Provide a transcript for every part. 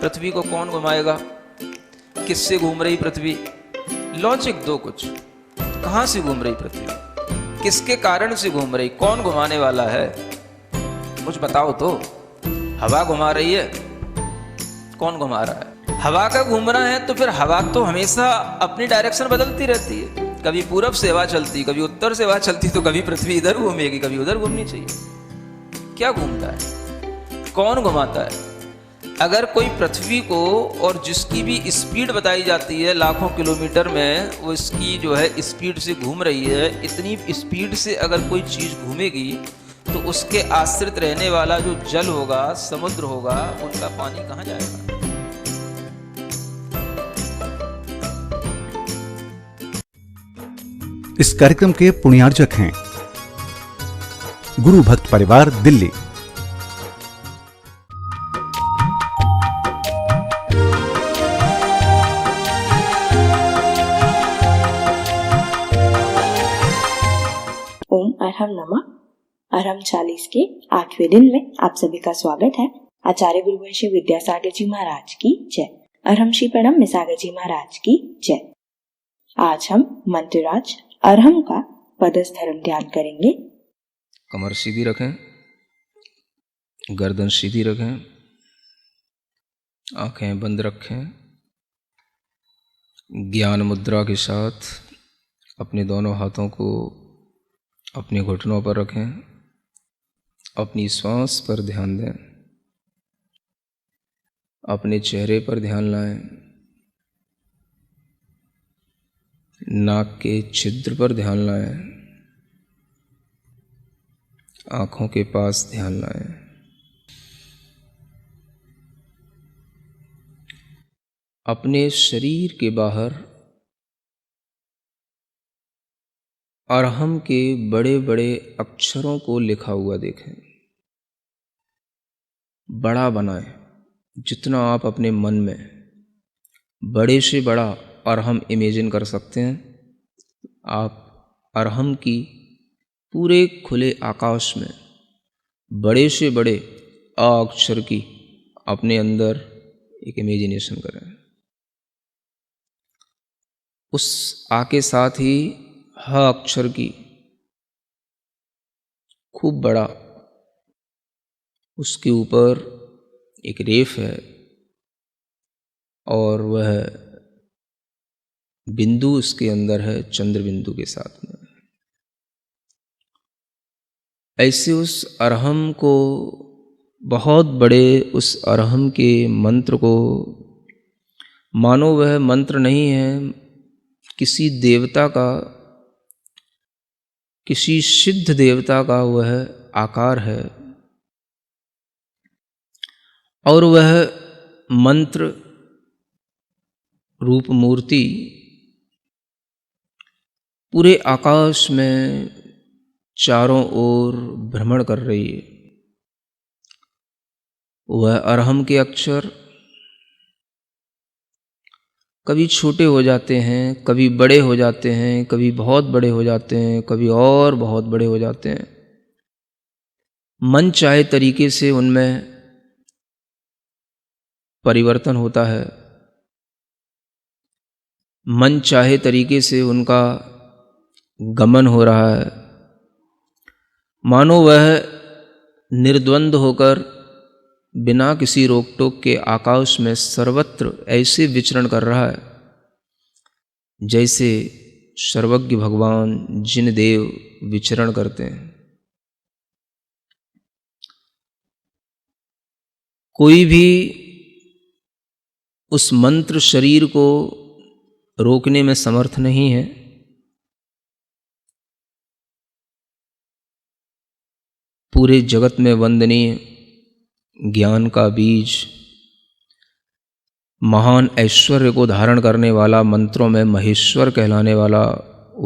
पृथ्वी को कौन घुमाएगा? किससे घूम रही पृथ्वी? लॉजिक दो कुछ। कहां से घूम रही पृथ्वी? किसके कारण से घूम रही? कौन घुमाने वाला है? कुछ बताओ तो। हवा घुमा रही है? कौन घुमा रहा है? हवा का घूमना है तो फिर हवा तो हमेशा अपनी डायरेक्शन बदलती रहती है। कभी पूरब से हवा चलती, कभी उत्तर से हवा चलती, तो कभी पृथ्वी इधर घूमेगी, कभी उधर घूमनी चाहिए। क्या घूमता है? कौन घुमाता है? अगर कोई पृथ्वी को, और जिसकी भी स्पीड बताई जाती है लाखों किलोमीटर में, वो इसकी जो है स्पीड से घूम रही है, इतनी स्पीड से अगर कोई चीज़ घूमेगी तो उसके आश्रित रहने वाला जो जल होगा, समुद्र होगा, उनका पानी कहाँ जाएगा? इस कार्यक्रम के पुण्यार्जक हैं गुरु भक्त परिवार, दिल्ली। ओम अरहम नमः। अरहम 40 के 8वें दिन में आप सभी का स्वागत है। आचार्य गुरुवंशी विद्यासागर जी महाराज की जय। अरहम श्री प्रणम मिसागर जी महाराज की जय। आज हम मंत्रराज अरहम का पदस्थर्म ध्यान करेंगे। कमर सीधी रखें, गर्दन सीधी रखें, आंखें बंद रखें। ज्ञान मुद्रा के साथ अपने दोनों हाथों को अपने घुटनों पर रखें। अपनी श्वास पर ध्यान दें, अपने चेहरे पर ध्यान लाएं, नाक के छिद्र पर ध्यान लाएं, आँखों के पास ध्यान लाएं। अपने शरीर के बाहर अरहम के बड़े बड़े अक्षरों को लिखा हुआ देखें। बड़ा बनाएं, जितना आप अपने मन में बड़े से बड़ा अरहम इमेजिन कर सकते हैं। आप अरहम की पूरे खुले आकाश में बड़े से बड़े अ अक्षर की अपने अंदर एक इमेजिनेशन करें। उस आ के साथ ही ह अक्षर की खूब बड़ा, उसके ऊपर एक रेफ है और वह बिंदु उसके अंदर है, चंद्र बिंदु के साथ में। ऐसे उस अरहम को, बहुत बड़े उस अरहम के मंत्र को, मानो वह मंत्र नहीं है, किसी देवता का, किसी सिद्ध देवता का वह आकार है, और वह मंत्र रूप मूर्ति पूरे आकाश में चारों ओर भ्रमण कर रही है। वह अरहम के अक्षर कभी छोटे हो जाते हैं, कभी बड़े हो जाते हैं, कभी बहुत बड़े हो जाते हैं, कभी और बहुत बड़े हो जाते हैं। मन चाहे तरीके से उनमें परिवर्तन होता है, मन चाहे तरीके से उनका गमन हो रहा है, मानो वह निर्द्वंद होकर बिना किसी रोक टोक के आकाश में सर्वत्र ऐसे विचरण कर रहा है जैसे सर्वज्ञ भगवान जिन देव विचरण करते हैं। कोई भी उस मंत्र शरीर को रोकने में समर्थ नहीं है। पूरे जगत में वंदनीय ज्ञान का बीज, महान ऐश्वर्य को धारण करने वाला, मंत्रों में महेश्वर कहलाने वाला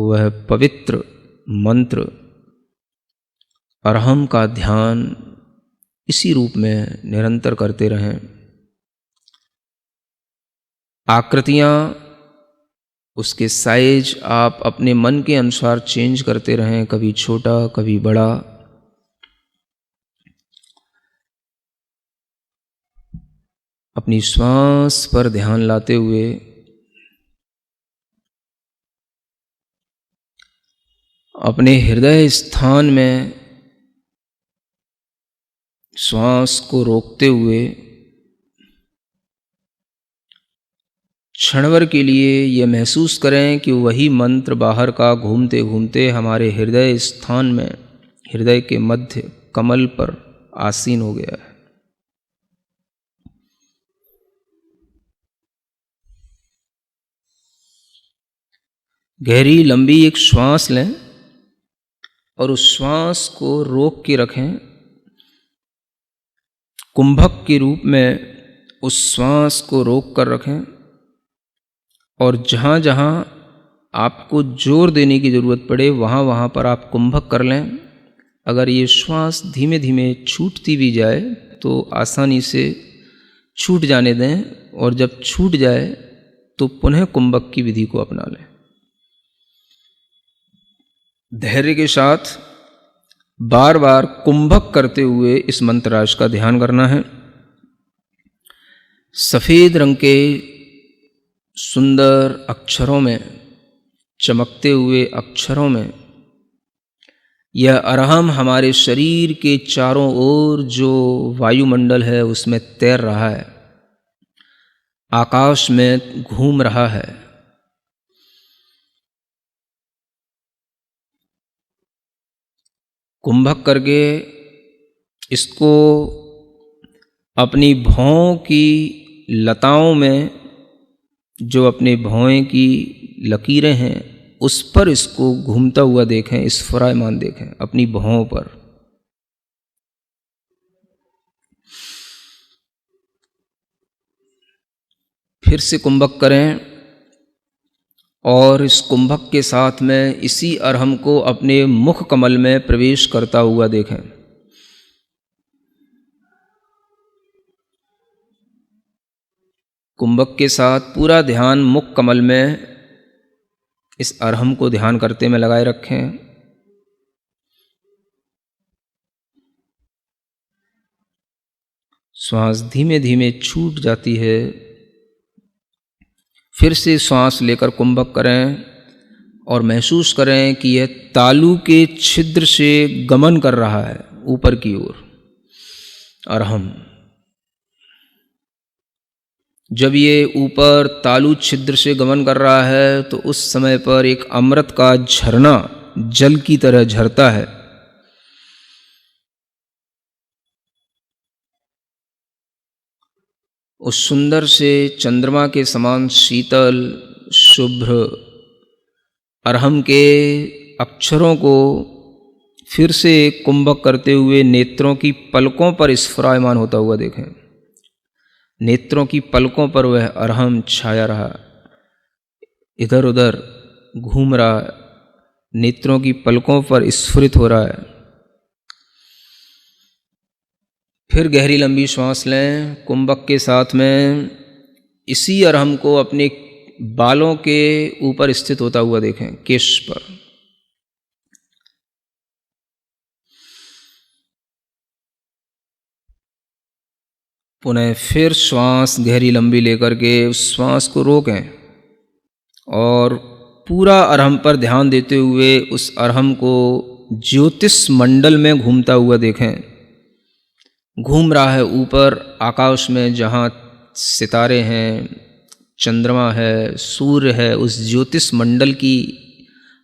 वह पवित्र मंत्र अरहम का ध्यान इसी रूप में निरंतर करते रहें। आकृतियाँ, उसके साइज आप अपने मन के अनुसार चेंज करते रहें, कभी छोटा कभी बड़ा। अपनी श्वास पर ध्यान लाते हुए अपने हृदय स्थान में श्वास को रोकते हुए क्षणभर के लिए यह महसूस करें कि वही मंत्र बाहर का घूमते घूमते हमारे हृदय स्थान में, हृदय के मध्य कमल पर आसीन हो गया है। गहरी लंबी एक श्वास लें और उस श्वास को रोक के रखें। कुंभक के रूप में उस श्वास को रोक कर रखें और जहाँ जहाँ आपको जोर देने की ज़रूरत पड़े वहाँ वहाँ पर आप कुंभक कर लें। अगर ये श्वास धीमे धीमे छूटती भी जाए तो आसानी से छूट जाने दें और जब छूट जाए तो पुनः कुंभक की विधि को अपना लें। धैर्य के साथ बार बार कुंभक करते हुए इस मंत्रराज का ध्यान करना है। सफ़ेद रंग के सुंदर अक्षरों में, चमकते हुए अक्षरों में यह अरहम हमारे शरीर के चारों ओर जो वायुमंडल है उसमें तैर रहा है, आकाश में घूम रहा है। कुंभक करके इसको अपनी भौं की लताओं में, जो अपने भौं की लकीरें हैं उस पर इसको घूमता हुआ देखें, स्फुरायमान देखें अपनी भौं पर। फिर से कुंभक करें और इस कुंभक के साथ में इसी अरहम को अपने मुख कमल में प्रवेश करता हुआ देखें। कुंभक के साथ पूरा ध्यान मुख कमल में इस अरहम को ध्यान करते में लगाए रखें। श्वास धीमे धीमे छूट जाती है। फिर से श्वास लेकर कुंभक करें और महसूस करें कि यह तालू के छिद्र से गमन कर रहा है ऊपर की ओर अरहम। जब ये ऊपर तालु छिद्र से गमन कर रहा है तो उस समय पर एक अमृत का झरना जल की तरह झरता है। उस सुंदर से चंद्रमा के समान शीतल शुभ्र अरहम के अक्षरों को फिर से कुंभक करते हुए नेत्रों की पलकों पर स्फुरायमान होता हुआ देखें। नेत्रों की पलकों पर वह अरहम छाया रहा, इधर उधर घूम रहा, नेत्रों की पलकों पर स्फुरित हो रहा है। फिर गहरी लंबी श्वास लें। कुंभक के साथ में इसी अरहम को अपने बालों के ऊपर स्थित होता हुआ देखें, केश पर। पुनः फिर श्वास गहरी लंबी लेकर के उस श्वास को रोकें और पूरा अरहम पर ध्यान देते हुए उस अरहम को ज्योतिष मंडल में घूमता हुआ देखें। घूम रहा है ऊपर आकाश में, जहाँ सितारे हैं, चंद्रमा है, सूर्य है, उस ज्योतिष मंडल की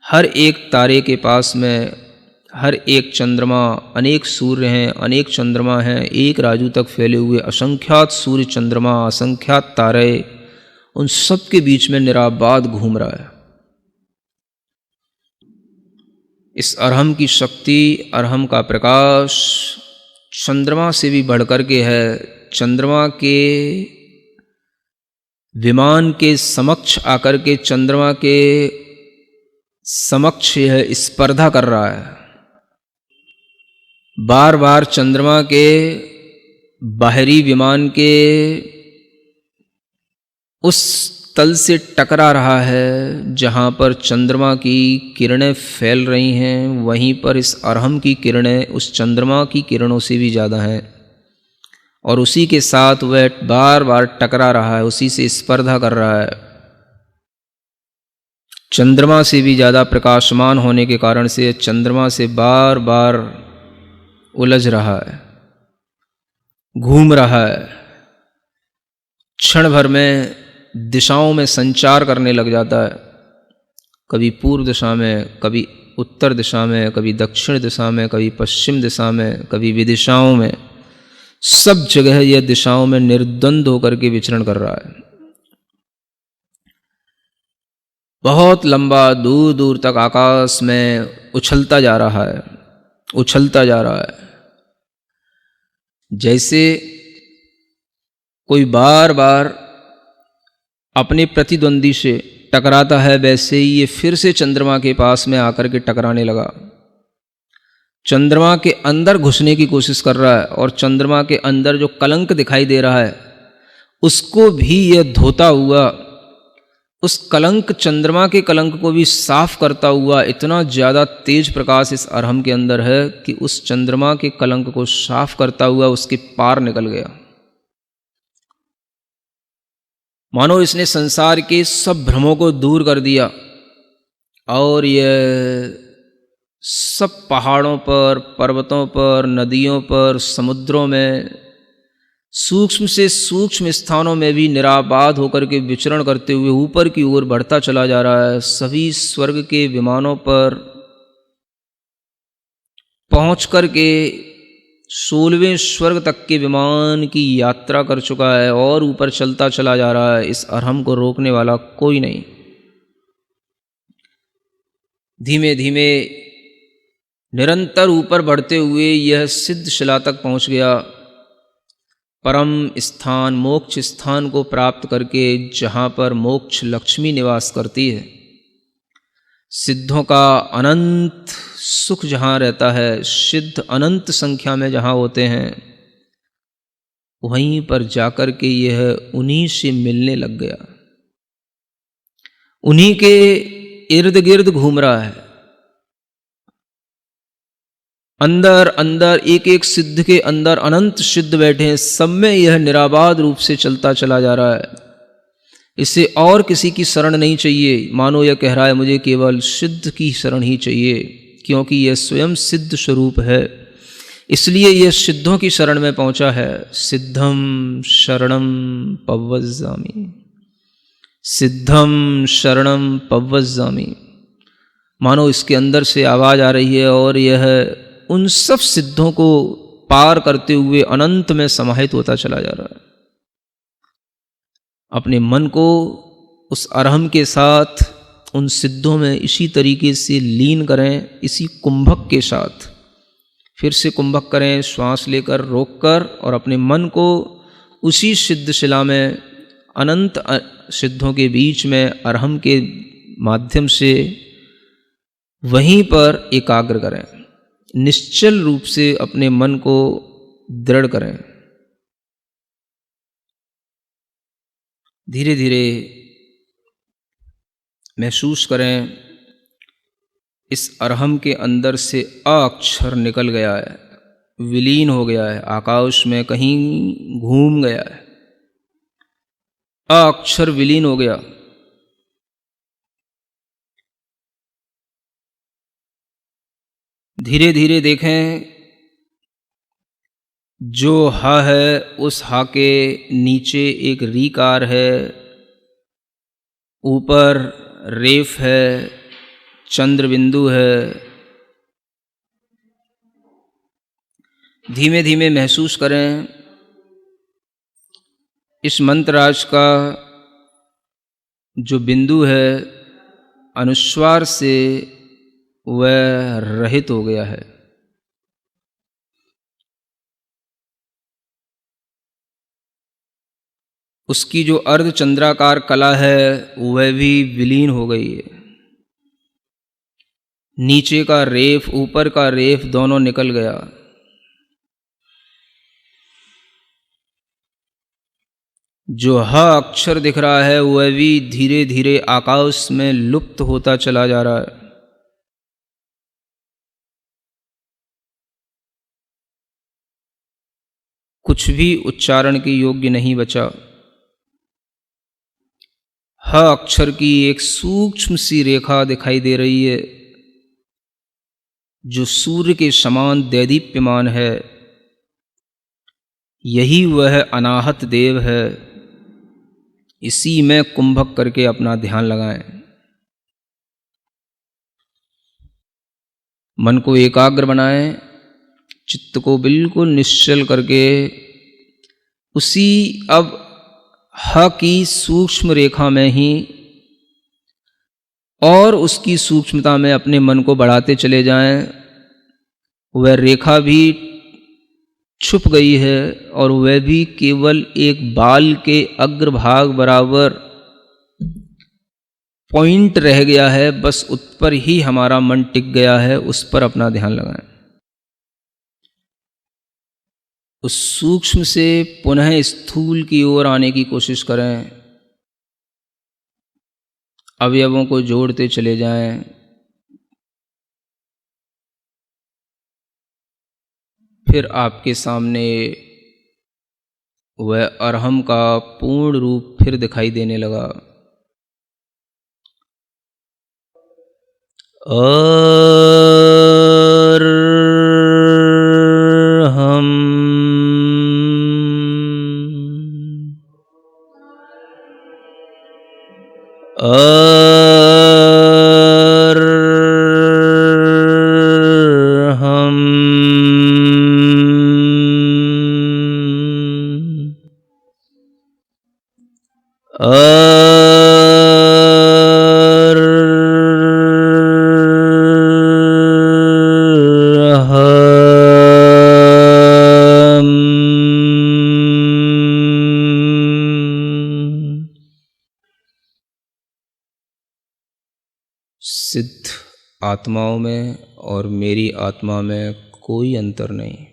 हर एक तारे के पास में हर एक चंद्रमा, अनेक सूर्य हैं, अनेक चंद्रमा हैं, एक राजू तक फैले हुए असंख्यात सूर्य, चंद्रमा, असंख्यात तारे, उन सब के बीच में निराबाद घूम रहा है। इस अरहम की शक्ति, अरहम का प्रकाश चंद्रमा से भी बढ़कर के है। चंद्रमा के विमान के समक्ष आकर के चंद्रमा के समक्ष यह स्पर्धा कर रहा है। बार बार चंद्रमा के बाहरी विमान के उस तल से टकरा रहा है जहाँ पर चंद्रमा की किरणें फैल रही हैं, वहीं पर इस अरहम की किरणें उस चंद्रमा की किरणों से भी ज़्यादा हैं और उसी के साथ वह बार बार टकरा रहा है, उसी से स्पर्धा कर रहा है। चंद्रमा से भी ज़्यादा प्रकाशमान होने के कारण से चंद्रमा से बार बार उलझ रहा है, घूम रहा है। क्षण भर में दिशाओं में संचार करने लग जाता है, कभी पूर्व दिशा में, कभी उत्तर दिशा में, कभी दक्षिण दिशा में, कभी पश्चिम दिशा में, कभी विदिशाओं में। सब जगह यह दिशाओं में निर्द्वंद होकर के विचरण कर रहा है। बहुत लंबा दूर दूर तक आकाश में उछलता जा रहा है, उछलता जा रहा है। जैसे कोई बार बार अपने प्रतिद्वंदी से टकराता है, वैसे ही ये फिर से चंद्रमा के पास में आकर के टकराने लगा। चंद्रमा के अंदर घुसने की कोशिश कर रहा है और चंद्रमा के अंदर जो कलंक दिखाई दे रहा है उसको भी यह धोता हुआ, उस कलंक, चंद्रमा के कलंक को भी साफ करता हुआ, इतना ज़्यादा तेज प्रकाश इस अरहम के अंदर है कि उस चंद्रमा के कलंक को साफ करता हुआ उसके पार निकल गया। मानो इसने संसार के सब भ्रमों को दूर कर दिया और यह सब पहाड़ों पर, पर्वतों पर, नदियों पर, समुद्रों में, सूक्ष्म से सूक्ष्म स्थानों में भी निराबाद होकर के विचरण करते हुए ऊपर की ओर बढ़ता चला जा रहा है। सभी स्वर्ग के विमानों पर पहुंच कर के 16वें स्वर्ग तक के विमान की यात्रा कर चुका है और ऊपर चलता चला जा रहा है। इस अरहम को रोकने वाला कोई नहीं। धीमे धीमे निरंतर ऊपर बढ़ते हुए यह सिद्ध शिला तक पहुंच गया, परम स्थान, मोक्ष स्थान को प्राप्त करके, जहाँ पर मोक्ष लक्ष्मी निवास करती है। सिद्धों का अनंत सुख जहाँ रहता है, सिद्ध अनंत संख्या में जहाँ होते हैं, वहीं पर जाकर के यह उन्हीं से मिलने लग गया, उन्हीं के इर्द गिर्द घूम रहा है। अंदर अंदर एक एक सिद्ध के अंदर अनंत सिद्ध बैठे हैं, सब में यह निराबाद रूप से चलता चला जा रहा है। इसे और किसी की शरण नहीं चाहिए। मानो यह कह रहा है मुझे केवल सिद्ध की शरण ही चाहिए, क्योंकि यह स्वयं सिद्ध स्वरूप है, इसलिए यह सिद्धों की शरण में पहुंचा है। सिद्धम शरणम पव्वज्जामि, सिद्धम शरणम पव्वज्जामि। मानो इसके अंदर से आवाज आ रही है और यह उन सब सिद्धों को पार करते हुए अनंत में समाहित होता चला जा रहा है। अपने मन को उस अरहम के साथ उन सिद्धों में इसी तरीके से लीन करें, इसी कुंभक के साथ। फिर से कुंभक करें, श्वास लेकर, रोककर, और अपने मन को उसी सिद्ध शिला में, अनंत सिद्धों के बीच में, अरहम के माध्यम से वहीं पर एकाग्र करें। निश्चल रूप से अपने मन को दृढ़ करें। धीरे धीरे महसूस करें इस अरहम के अंदर से अ अक्षर निकल गया है, विलीन हो गया है, आकाश में कहीं घूम गया है। अ अक्षर विलीन हो गया। धीरे धीरे देखें, जो हा है उस हा के नीचे एक रीकार है, ऊपर रेफ है, चंद्र बिंदु है। धीमे धीमे महसूस करें इस मंत्रराज का जो बिंदु है, अनुस्वार से वह रहित हो गया है। उसकी जो अर्ध चंद्राकार कला है वह भी विलीन हो गई है। नीचे का रेफ, ऊपर का रेफ दोनों निकल गया। जो ह अक्षर दिख रहा है वह भी धीरे धीरे आकाश में लुप्त होता चला जा रहा है। कुछ भी उच्चारण के योग्य नहीं बचा। ह अक्षर की एक सूक्ष्म सी रेखा दिखाई दे रही है जो सूर्य के समान दैदीप्यमान है। यही वह अनाहत देव है। इसी में कुंभक करके अपना ध्यान लगाएं। मन को एकाग्र बनाएं, चित्त को बिल्कुल निश्चल करके उसी अब ह की सूक्ष्म रेखा में ही और उसकी सूक्ष्मता में अपने मन को बढ़ाते चले जाएं। वह रेखा भी छुप गई है और वह भी केवल एक बाल के अग्रभाग बराबर पॉइंट रह गया है। बस उस पर ही हमारा मन टिक गया है। उस पर अपना ध्यान लगाएं। उस सूक्ष्म से पुनः स्थूल की ओर आने की कोशिश करें। अवयवों को जोड़ते चले जाएं। फिर आपके सामने वह अरहम का पूर्ण रूप फिर दिखाई देने लगा। सिद्ध आत्माओं में और मेरी आत्मा में कोई अंतर नहीं।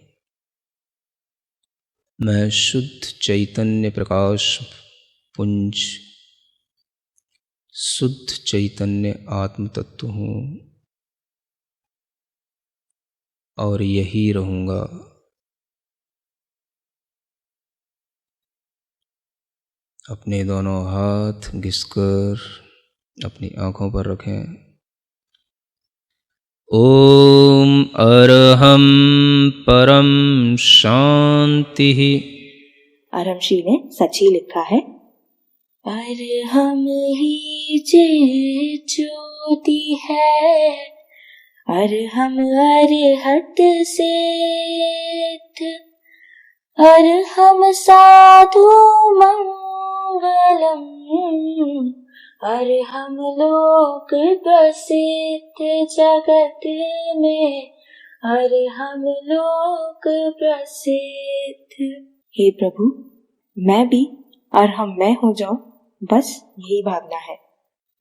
मैं शुद्ध चैतन्य प्रकाश पुंज, शुद्ध चैतन्य आत्म तत्व हूँ और यही रहूँगा। अपने दोनों हाथ घिसकर अपनी आँखों पर रखें। ओम अरहम परम शांति। अरहम श्री ने सच ही लिखा है। अरहम ही जे ज्योति है, अरहम अरहत सिद्ध, अरहम साधु मंगलम, अरहम लोक प्रसिद्ध जगत में, अरहम लोक प्रसिद्ध। हे प्रभु, मैं भी अरहम मैं हो जाऊं, बस यही भावना है।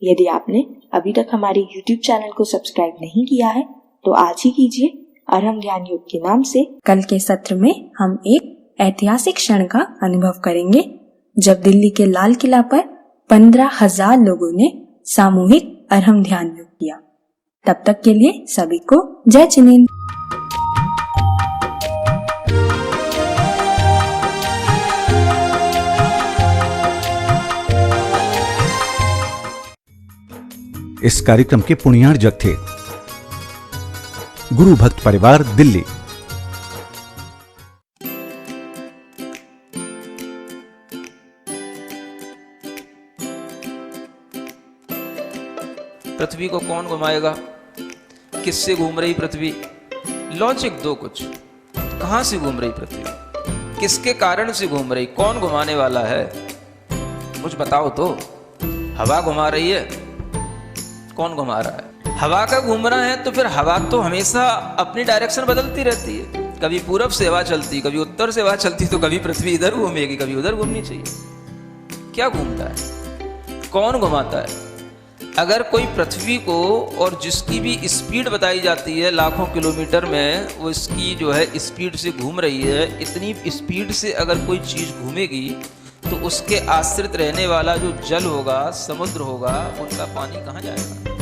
यदि आपने अभी तक हमारे YouTube चैनल को सब्सक्राइब नहीं किया है तो आज ही कीजिए। अरहम ज्ञान योग के नाम से कल के सत्र में हम एक ऐतिहासिक क्षण का अनुभव करेंगे जब दिल्ली के लाल किला पर 15,000 लोगों ने सामूहिक अरहम ध्यान योग किया। तब तक के लिए सभी को जय जिनेंद्र। इस कार्यक्रम के पुण्यार्जक थे गुरु भक्त परिवार दिल्ली। पृथ्वी को कौन घुमाएगा? किससे घूम रही पृथ्वी? लॉजिक दो कुछ। कहां से घूम रही पृथ्वी? किसके कारण से घूम रही? कौन घुमाने वाला है? कुछ बताओ तो। हवा घुमा रही है? कौन घुमा रहा है? हवा का घूमना है तो फिर हवा तो हमेशा अपनी डायरेक्शन बदलती रहती है। कभी पूरब से हवा चलती, कभी उत्तर से हवा चलती, तो कभी पृथ्वी इधर घूमेगी, कभी उधर घूमनी चाहिए। क्या घूमता है? कौन घुमाता है? अगर कोई पृथ्वी को, और जिसकी भी स्पीड बताई जाती है लाखों किलोमीटर में, वो इसकी जो है स्पीड से घूम रही है, इतनी स्पीड से अगर कोई चीज़ घूमेगी तो उसके आश्रित रहने वाला जो जल होगा, समुद्र होगा, उनका पानी कहाँ जाएगा?